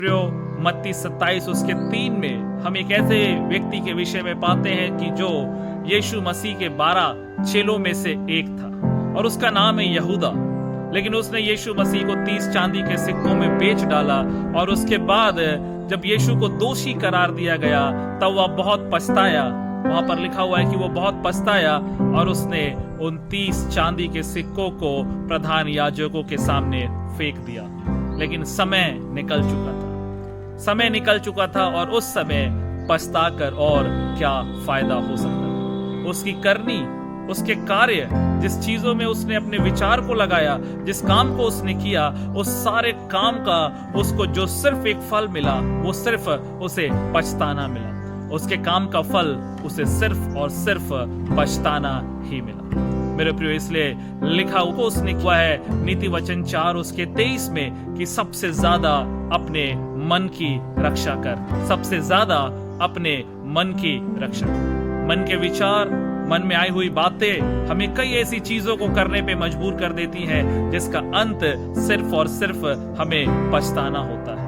प्रियो मत्ती 27 उसके 3 में हम एक ऐसे व्यक्ति के विषय में पाते हैं कि जो यीशु मसीह के 12 चेलों में से एक था और उसका नाम है यहूदा। लेकिन उसने यीशु मसीह को 30 चांदी के सिक्कों में बेच डाला और उसके बाद जब यीशु को दोषी करार दिया गया तब वह बहुत पछताया। वहां पर लिखा हुआ है कि वो बहुत पछताया और उसने उन 30 चांदी के सिक्कों को प्रधान याजकों के सामने फेंक दिया। लेकिन समय निकल चुका था और उस समय पछताकर और क्या फायदा हो सकता है। उसकी करनी, उसके कार्य, जिस चीजों में उसने अपने विचार को लगाया, जिस काम को उसने किया, उस सारे काम का उसको जो सिर्फ एक फल मिला वो सिर्फ उसे पछताना मिला। उसके काम का फल उसे सिर्फ और सिर्फ पछताना ही मिला। मेरे प्रियो, इसलिए लिखा हुआ उसने किया है नीति वचन 4 उसके 23 में कि सबसे ज्यादा अपने मन की रक्षा कर। सबसे ज्यादा अपने मन की रक्षा कर। मन के विचार, मन में आई हुई बातें हमें कई ऐसी चीजों को करने पे मजबूर कर देती हैं जिसका अंत सिर्फ और सिर्फ हमें पछताना होता है।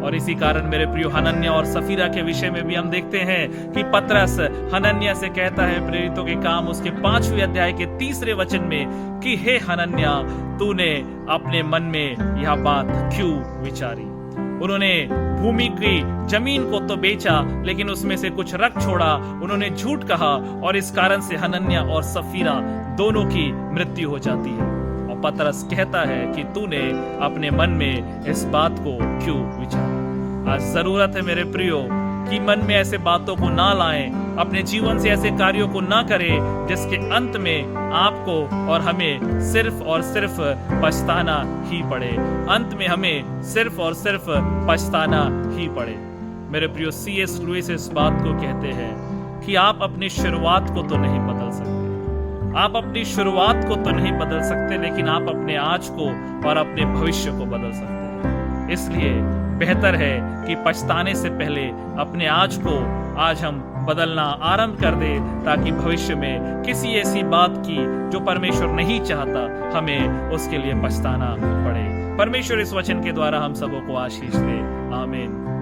और इसी कारण मेरे प्रियो, हनन्या और सफीरा के विषय में भी हम देखते हैं कि पतरस हनन्या से कहता है प्रेरितों के काम उसके 5वें अध्याय के 3 वचन में कि हे हनन्या, तूने अपने मन में यह बात क्यों विचारी। उन्होंने भूमि की जमीन को तो बेचा लेकिन उसमें से कुछ रख छोड़ा। उन्होंने झूठ कहा और इस कारण से हनन्या और सफीरा दोनों की मृत्यु हो जाती है। और पतरस कहता है कि तूने अपने मन में इस बात को क्यों विचारा। आज जरूरत है मेरे प्रियो कि मन में ऐसे बातों को ना लाएं, अपने जीवन से ऐसे कार्यों को ना करें जिसके अंत में आपको और हमें सिर्फ और सिर्फ पछताना ही पड़े। अंत में हमें सिर्फ और सिर्फ पछताना ही पड़े। मेरे प्रियो, C.S. लुइस इस बात को कहते हैं कि आप अपनी शुरुआत को तो नहीं बदल सकते, आप अपनी शुरुआत को तो नहीं बदल सकते, लेकिन आप अपने आज को और अपने भविष्य को बदल सकते हैं। इसलिए बेहतर है कि पछताने से पहले अपने आज को आज हम बदलना आरंभ कर दे, ताकि भविष्य में किसी ऐसी बात की जो परमेश्वर नहीं चाहता हमें उसके लिए पछताना पड़े। परमेश्वर इस वचन के द्वारा हम सबों को आशीष दे। आमीन।